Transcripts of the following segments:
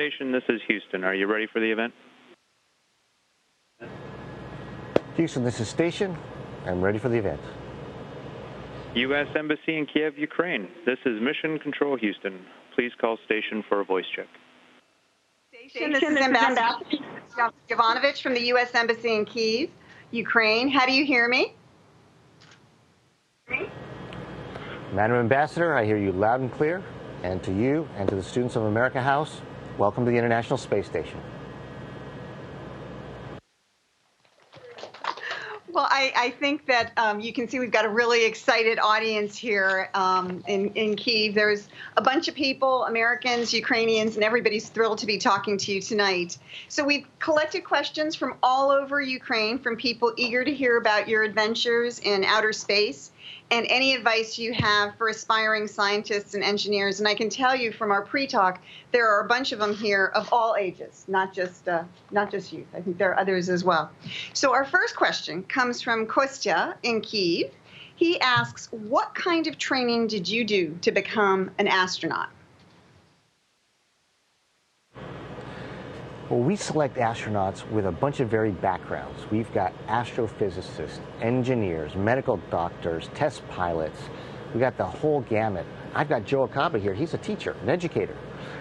Station, this is Houston. Are you ready for the event? Houston, this is Station. I'm ready for the event. U.S. Embassy in Kiev, Ukraine. This is Mission Control Houston. Please call Station for a voice check. Station, this is Ambassador Yovanovitch from the U.S. Embassy in Kiev, Ukraine. How do you hear me? Madam Ambassador, I hear you loud and clear. And to you and to the students of America House, welcome to the International Space Station. Well, I think that you can see we've got a really excited audience here in Kiev. There's a bunch of people, Americans, Ukrainians, and everybody's thrilled to be talking to you tonight. So we've collected questions from all over Ukraine from people eager to hear about your adventures in outer space and any advice you have for aspiring scientists and engineers. And I can tell you from our pre-talk, there are a bunch of them here of all ages, not just youth. I think there are others as well. So our first question comes from Kostya in Kiev. He asks, what kind of training did you do to become an astronaut? Well, we select astronauts with a bunch of varied backgrounds. We've got astrophysicists, engineers, medical doctors, test pilots. We got the whole gamut. I've got Joe Akaba here. He's a teacher, an educator.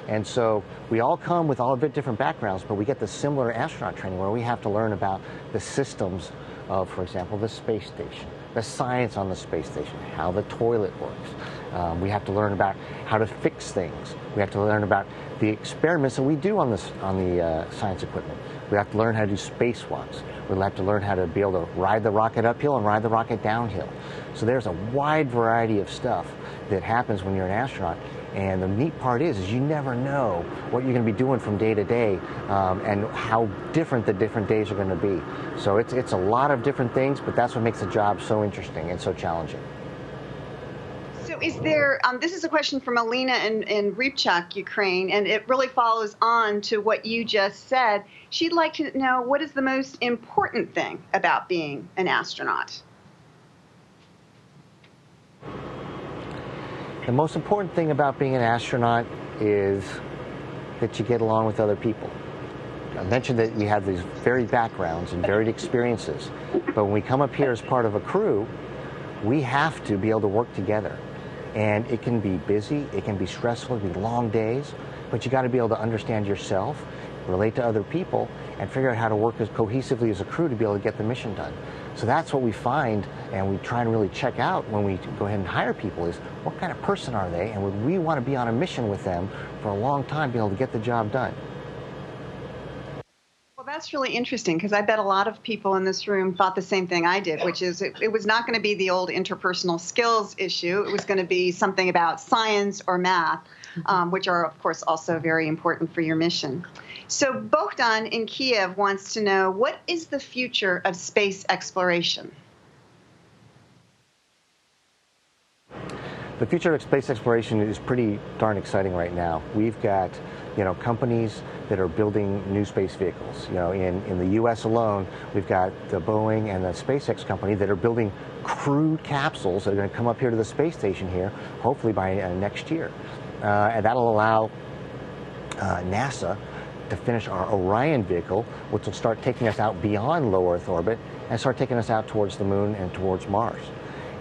And so we all come with all a bit different backgrounds, but we get the similar astronaut training where we have to learn about the systems of, for example, the space station, the science on the space station, how the toilet works. We have to learn about how to fix things. We have to learn about the experiments that we do on the science equipment. We have to learn how to do spacewalks. We'll have to learn how to be able to ride the rocket uphill and ride the rocket downhill. So there's a wide variety of stuff that happens when you're an astronaut. And the neat part is you never know what you're going to be doing from day to day and how different the different days are going to be. So it's a lot of different things, but that's what makes the job so interesting and so challenging. So is there, this is a question from Alina in Rybchak, Ukraine, and it really follows on to what you just said. She'd like to know, what is the most important thing about being an astronaut? The most important thing about being an astronaut is that you get along with other people. I mentioned that you have these varied backgrounds and varied experiences, but when we come up here as part of a crew, we have to be able to work together. And it can be busy, it can be stressful, it can be long days, but you got to be able to understand yourself, relate to other people, and figure out how to work as cohesively as a crew to be able to get the mission done. So that's what we find, and we try and really check out when we go ahead and hire people is what kind of person are they, and would we want to be on a mission with them for a long time, be able to get the job done. Well, that's really interesting, because I bet a lot of people in this room thought the same thing I did, which is it was not going to be the old interpersonal skills issue. It was going to be something about science or math, which are, of course, also very important for your mission. So Bogdan in Kiev wants to know, what is the future of space exploration? The future of space exploration is pretty darn exciting right now. We've got, companies that are building new space vehicles. In the U.S. alone, we've got the Boeing and the SpaceX company that are building crewed capsules that are going to come up here to the space station here, hopefully by next year. And that'll allow NASA to finish our Orion vehicle, which will start taking us out beyond low Earth orbit and start taking us out towards the moon and towards Mars.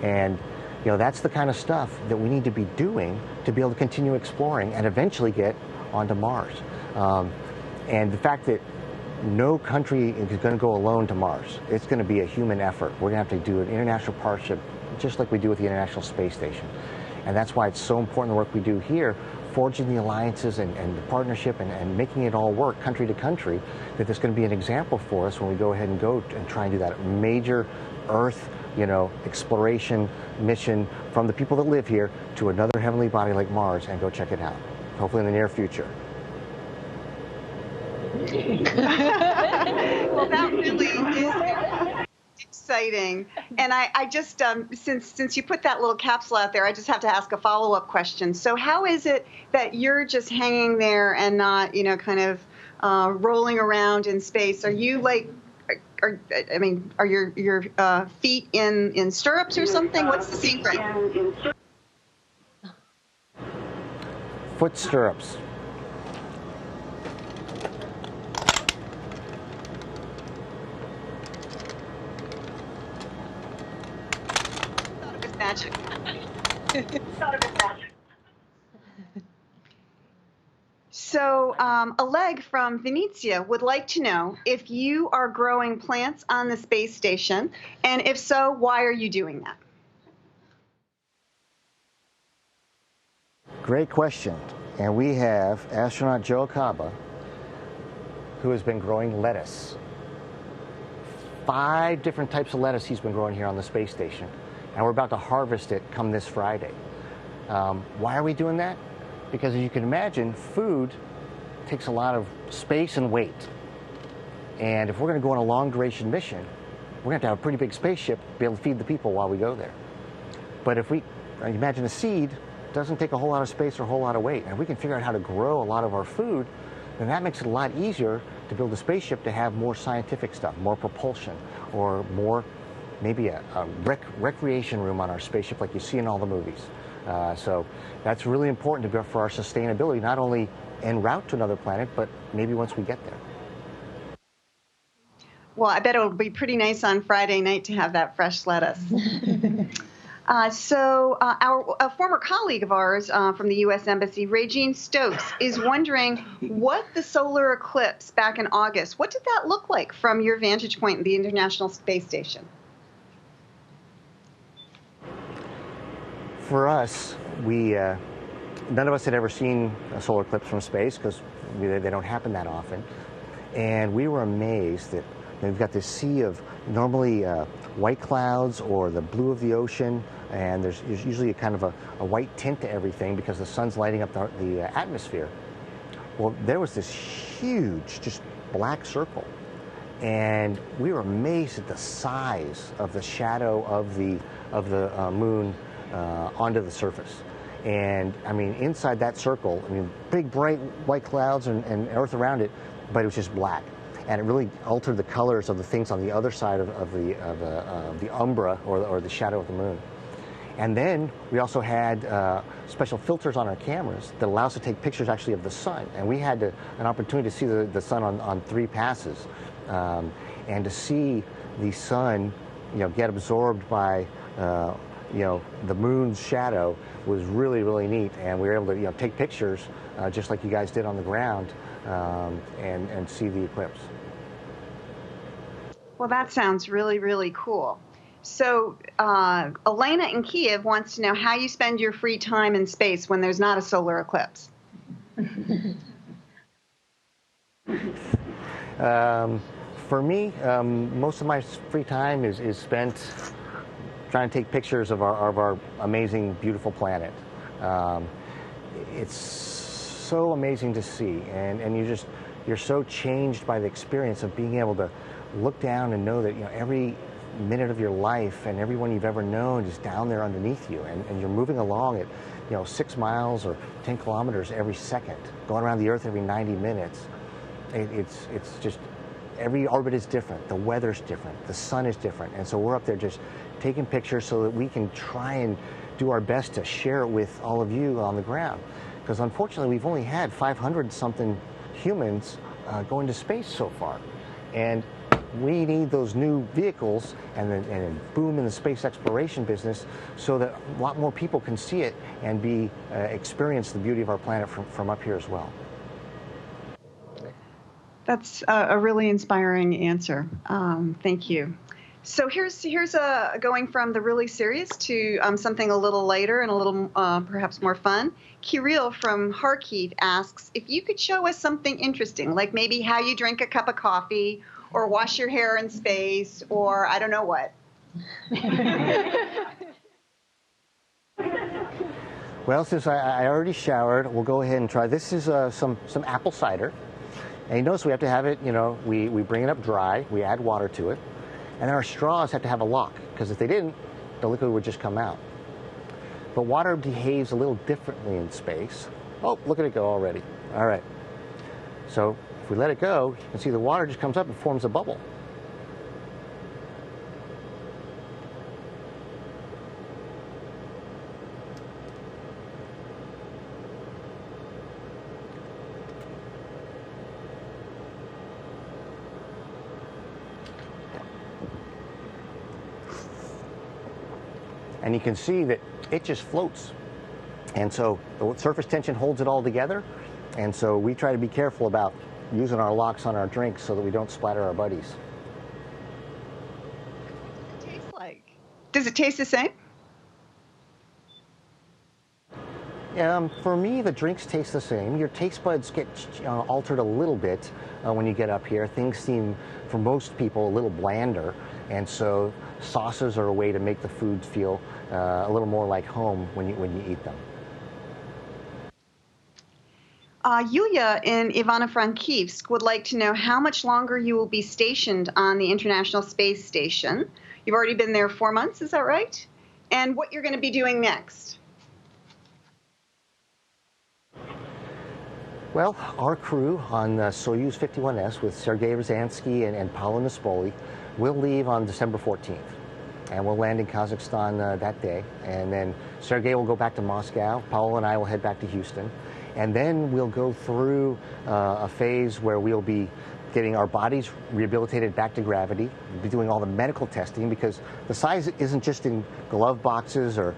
And that's the kind of stuff that we need to be doing to be able to continue exploring and eventually get onto Mars. And the fact that no country is going to go alone to Mars. It's going to be a human effort. We're going to have to do an international partnership just like we do with the International Space Station. And that's why it's so important the work we do here, forging the alliances and the partnership and making it all work country to country, that there's going to be an example for us when we go ahead and go and try and do that major Earth exploration mission from the people that live here to another heavenly body like Mars and go check it out, hopefully in the near future. Well, that really is exciting. And I just, since you put that little capsule out there, I just have to ask a follow-up question. So how is it that you're just hanging there and not, kind of rolling around in space? Are you like, are your feet in stirrups or something? What's the secret? Foot stirrups. So Oleg from Venetia would like to know if you are growing plants on the space station, and if so, why are you doing that? Great question. And we have astronaut Joe Acaba, who has been growing lettuce. 5 different types of lettuce he's been growing here on the space station, and we're about to harvest it come this Friday. Why are we doing that? Because as you can imagine, food takes a lot of space and weight. And if we're going to go on a long duration mission, we're going to have a pretty big spaceship to be able to feed the people while we go there. But if we imagine a seed, doesn't take a whole lot of space or a whole lot of weight, and we can figure out how to grow a lot of our food, then that makes it a lot easier to build a spaceship to have more scientific stuff, more propulsion, or more, maybe a recreation room on our spaceship like you see in all the movies. So that's really important for our sustainability, not only en route to another planet, but maybe once we get there. Well, I bet it'll be pretty nice on Friday night to have that fresh lettuce. A former colleague of ours from the U.S. Embassy, Regine Stokes, is wondering what the solar eclipse back in August, what did that look like from your vantage point at the International Space Station? For us, none of us had ever seen a solar eclipse from space because they don't happen that often. And we were amazed that we've got this sea of normally white clouds or the blue of the ocean, and there's usually a kind of a white tint to everything because the sun's lighting up the atmosphere. Well, there was this huge, just black circle, and we were amazed at the size of the shadow of the moon onto the surface. And I mean, inside that circle, I mean, big bright white clouds and earth around it, but it was just black. And it really altered the colors of the things on the other side of the umbra or the shadow of the moon. And then we also had special filters on our cameras that allow us to take pictures actually of the sun. And we had an opportunity to see the sun on 3 passes, and to see the sun, get absorbed by the moon's shadow was really, really neat. And we were able to take pictures just like you guys did on the ground, and see the eclipse. Well, that sounds really, really cool. So Elena in Kiev wants to know how you spend your free time in space when there's not a solar eclipse. For me, most of my free time is spent trying to take pictures of our amazing, beautiful planet. It's so amazing to see, and you're so changed by the experience of being able to look down and know that every minute of your life and everyone you've ever known is down there underneath you, and you're moving along at 6 miles or 10 kilometers every second, going around the Earth every 90 minutes. It's just every orbit is different, the weather's different, the sun is different, and so we're up there just taking pictures so that we can try and do our best to share it with all of you on the ground. Because unfortunately, we've only had 500-something humans going to space so far, and we need those new vehicles and then boom in the space exploration business so that a lot more people can see it and experience the beauty of our planet from up here as well. That's a really inspiring answer. Thank you. So here's going from the really serious to something a little lighter and a little perhaps more fun. Kirill from Kharkiv asks if you could show us something interesting, like maybe how you drink a cup of coffee or wash your hair in space, or I don't know what. Well, since I already showered, we'll go ahead and try. This is some apple cider. And you notice we have to have it, we bring it up dry, we add water to it, and then our straws have to have a lock, because if they didn't, the liquid would just come out. But water behaves a little differently in space. Oh, look at it go already. All right. So if we let it go, you can see the water just comes up and forms a bubble. And you can see that it just floats. And so the surface tension holds it all together. And so we try to be careful about using our locks on our drinks so that we don't splatter our buddies. What does it taste like? Does it taste the same? For me, the drinks taste the same. Your taste buds get altered a little bit when you get up here. Things seem, for most people, a little blander, and so sauces are a way to make the food feel a little more like home when you eat them. Yulia in Ivano-Frankivsk would like to know how much longer you will be stationed on the International Space Station. You've already been there 4 months, is that right? And what you're going to be doing next. Well, our crew on Soyuz 51S with Sergei Ryazanskiy and Paolo Nespoli will leave on December 14th. And we'll land in Kazakhstan that day. And then Sergei will go back to Moscow. Paolo and I will head back to Houston. And then we'll go through a phase where we'll be getting our bodies rehabilitated back to gravity. We'll be doing all the medical testing because the science isn't just in glove boxes or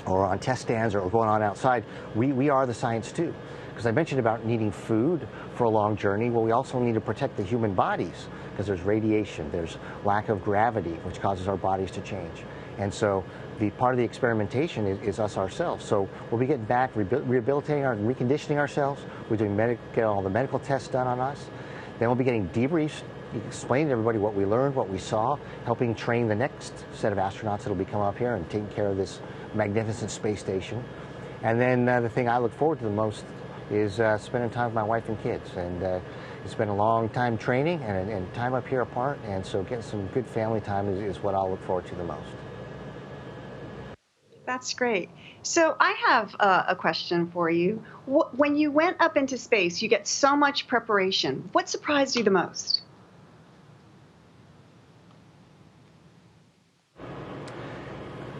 on test stands or going on outside. We are the science too. Because I mentioned about needing food for a long journey. Well, we also need to protect the human bodies because there's radiation, there's lack of gravity, which causes our bodies to change. And so the part of the experimentation is us ourselves. So we'll be getting back, rehabilitating, reconditioning ourselves. We're doing getting all the medical tests done on us. Then we'll be getting debriefs, explaining to everybody what we learned, what we saw, helping train the next set of astronauts that will be coming up here and taking care of this magnificent space station. And then the thing I look forward to the most is spending time with my wife and kids. And it's been a long time training and time up here apart, and so getting some good family time is what I'll look forward to the most. That's great. So I have a question for you. When you went up into space, you get so much preparation. What surprised you the most?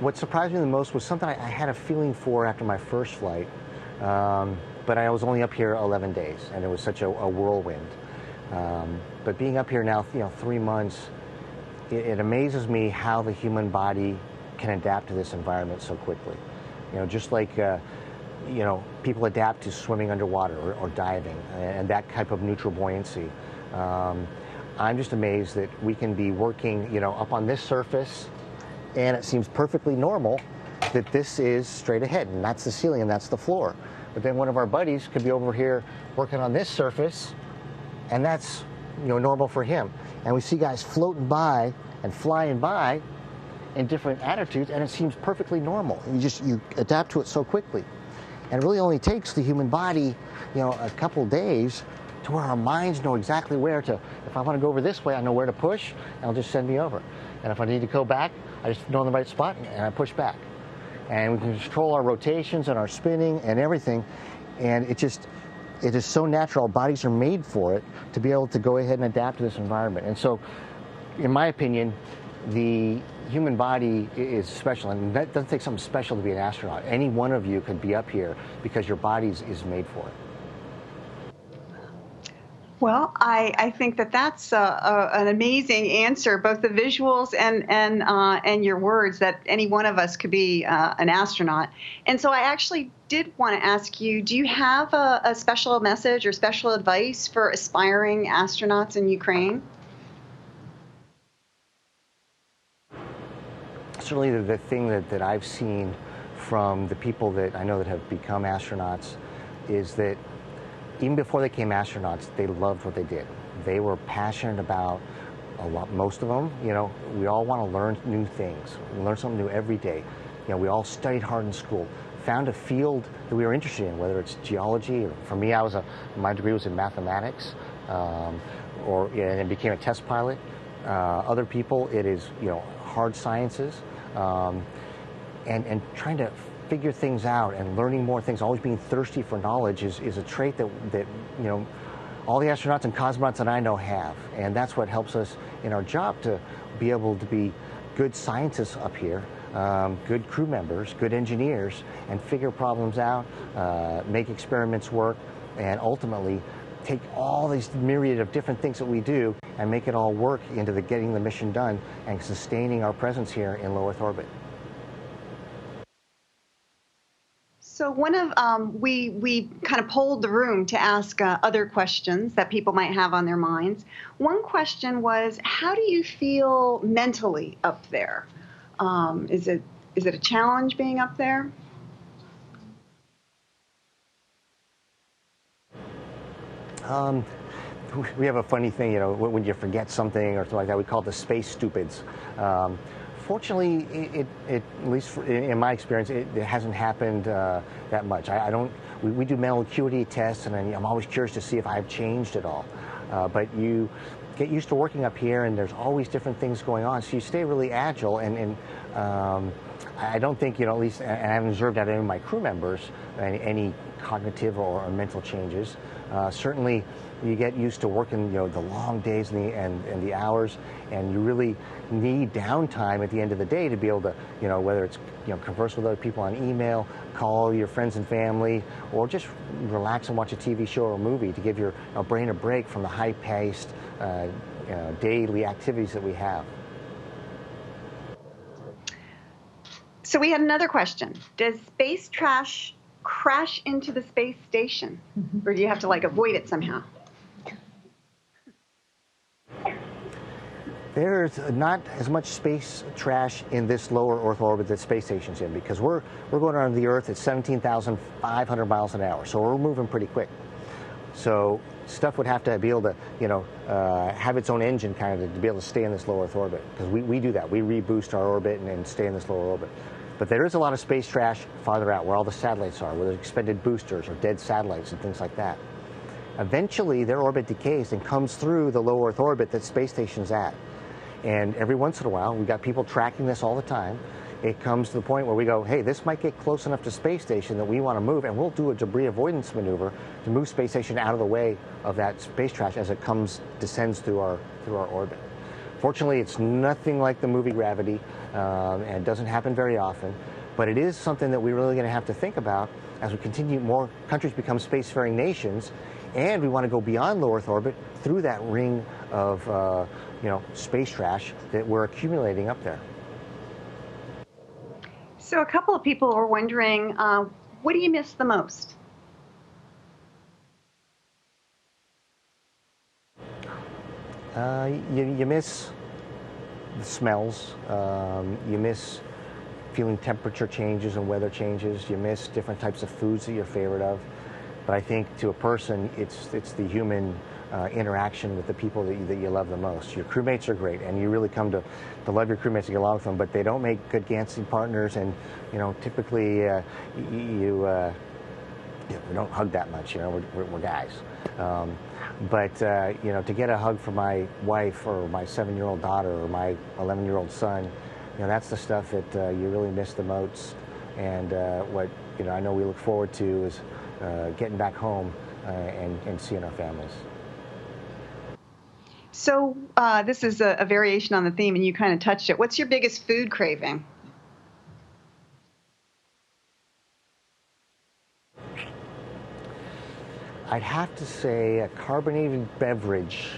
What surprised me the most was something I had a feeling for after my first flight. But I was only up here 11 days, and it was such a whirlwind. But being up here now, 3 months, it amazes me how the human body can adapt to this environment so quickly. Just like people adapt to swimming underwater or diving and that type of neutral buoyancy. I'm just amazed that we can be working, up on this surface, and it seems perfectly normal that this is straight ahead, and that's the ceiling and that's the floor. But then one of our buddies could be over here working on this surface, and that's normal for him. And we see guys floating by and flying by in different attitudes, and it seems perfectly normal. You adapt to it so quickly. And it really only takes the human body, a couple days to where our minds know exactly where to. If I want to go over this way, I know where to push, and it'll just send me over. And if I need to go back, I just know in the right spot and I push back. And we can control our rotations and our spinning and everything. And it is so natural. Our bodies are made for it to be able to go ahead and adapt to this environment. And so, in my opinion, the human body is special. And that doesn't take something special to be an astronaut. Any one of you could be up here because your body is made for it. Well, I think that's an amazing answer, both the visuals and your words, that any one of us could be an astronaut. And so I actually did want to ask you, do you have a special message or special advice for aspiring astronauts in Ukraine? Certainly the thing that I've seen from the people that I know that have become astronauts is that even before they became astronauts, they loved what they did. They were passionate about most of them. We all want to learn new things. We learn something new every day. We all studied hard in school, found a field that we were interested in, whether it's geology, or for me, my degree was in mathematics, and it became a test pilot. Other people, it is, hard sciences, and trying to figure things out and learning more things, always being thirsty for knowledge is a trait that all the astronauts and cosmonauts that I know have. And that's what helps us in our job to be able to be good scientists up here, good crew members, good engineers, and figure problems out, make experiments work, and ultimately take all these myriad of different things that we do and make it all work into getting the mission done and sustaining our presence here in low Earth orbit. So one of we kind of polled the room to ask other questions that people might have on their minds. One question was, how do you feel mentally up there? Is it a challenge being up there? We have a funny thing, when you forget something or something like that, we call it the space stupids. Fortunately, at least in my experience, it hasn't happened that much. We do mental acuity tests, and I'm always curious to see if I've changed at all. But you get used to working up here, and there's always different things going on, so you stay really agile. And I don't think, at least, and I haven't observed out of any of my crew members any cognitive or mental changes. Certainly, you get used to working, the long days and the hours, and you really need downtime at the end of the day to be able to, whether it's, converse with other people on email, call your friends and family, or just relax and watch a TV show or a movie to give your brain a break from the high-paced daily activities that we have. So we had another question. Does space trash crash into the space station, or do you have to avoid it somehow? There's not as much space trash in this lower Earth orbit that space station's in, because we're going around the Earth at 17,500 miles an hour, so we're moving pretty quick. So stuff would have to be able to, have its own engine kind of to be able to stay in this low Earth orbit, because we do that. We reboost our orbit and stay in this lower orbit. But there is a lot of space trash farther out, where all the satellites are, where there's expended boosters or dead satellites and things like that. Eventually, their orbit decays and comes through the low Earth orbit that space station's at. And every once in a while, we've got people tracking this all the time. It comes to the point where we go, hey, this might get close enough to space station that we want to move, and we'll do a debris avoidance maneuver to move space station out of the way of that space trash as it descends through our orbit. Fortunately, it's nothing like the movie Gravity, and it doesn't happen very often, but it is something that we're really going to have to think about as we continue. More countries become spacefaring nations, and we want to go beyond low Earth orbit through that ring of space trash that we're accumulating up there. So a couple of people are wondering, what do you miss the most? You miss the smells. You miss feeling temperature changes and weather changes. You miss different types of foods that you're favorite of. But I think to a person, it's the human interaction with the people that you love the most. Your crewmates are great, and you really come to love your crewmates and get along with them, but they don't make good dancing partners, and typically we don't hug that much. We're guys. But to get a hug from my wife or my 7-year-old daughter or my 11-year-old son, that's the stuff that you really miss the most. And what I know we look forward to is getting back home and seeing our families. So this is a variation on the theme, and you kind of touched it. What's your biggest food craving? I'd have to say a carbonated beverage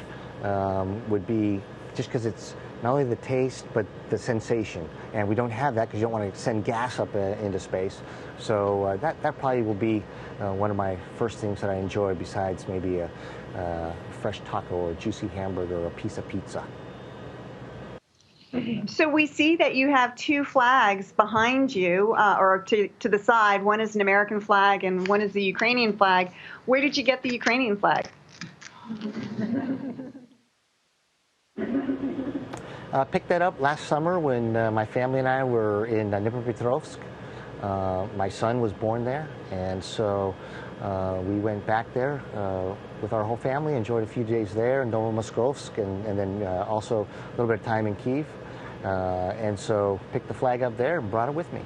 would be, just because it's not only the taste, but the sensation. And we don't have that because you don't want to send gas up into space. So that probably will be one of my first things that I enjoy, besides maybe a fresh taco or a juicy hamburger or a piece of pizza. So we see that you have two flags behind you, or to the side. One is an American flag and one is the Ukrainian flag. Where did you get the Ukrainian flag? Picked that up last summer when my family and I were in Dnipropetrovsk. My son was born there, and so we went back there with our whole family, enjoyed a few days there in Novomoskovsk, and then also a little bit of time in Kiev. And so picked the flag up there and brought it with me.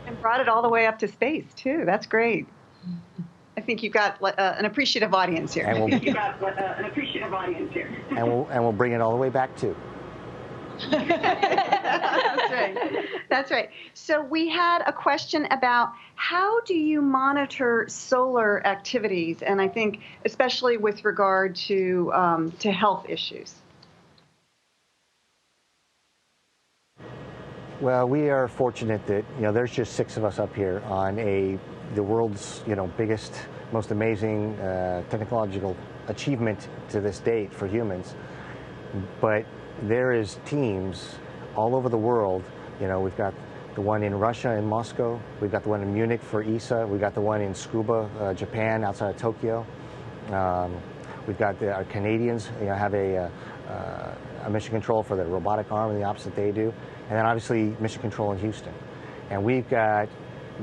And brought it all the way up to space, too. That's great. I think you've got an appreciative audience here. And we'll, and we'll bring it all the way back, too. That's right. That's right. So we had a question about how do you monitor solar activities, and I think especially with regard to health issues. Well, we are fortunate that, there's just 6 of us up here on the world's, biggest, most amazing technological achievement to this date for humans. But there is teams all over the world. We've got the one in Russia, in Moscow. We've got the one in Munich for ESA. We've got the one in Tsukuba, Japan, outside of Tokyo. We've got our Canadians, have a mission control for the robotic arm and the ops that they do. And then obviously mission control in Houston. And we've got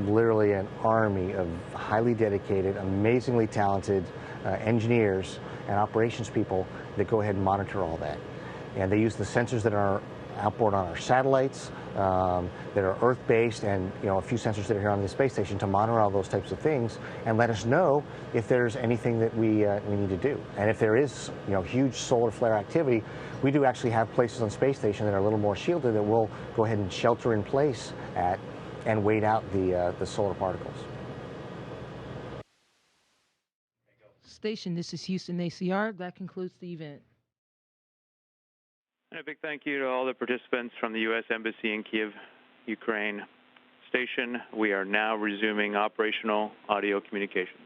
literally an army of highly dedicated, amazingly talented engineers and operations people that go ahead and monitor all that. And they use the sensors that are outboard on our satellites, that are Earth-based, and a few sensors that are here on the space station to monitor all those types of things and let us know if there's anything that we need to do. And if there is huge solar flare activity, we do actually have places on space station that are a little more shielded that we'll go ahead and shelter in place at and wait out the solar particles. Station, this is Houston ACR. That concludes the event. And a big thank you to all the participants from the U.S. Embassy in Kiev, Ukraine. Station, we are now resuming operational audio communications.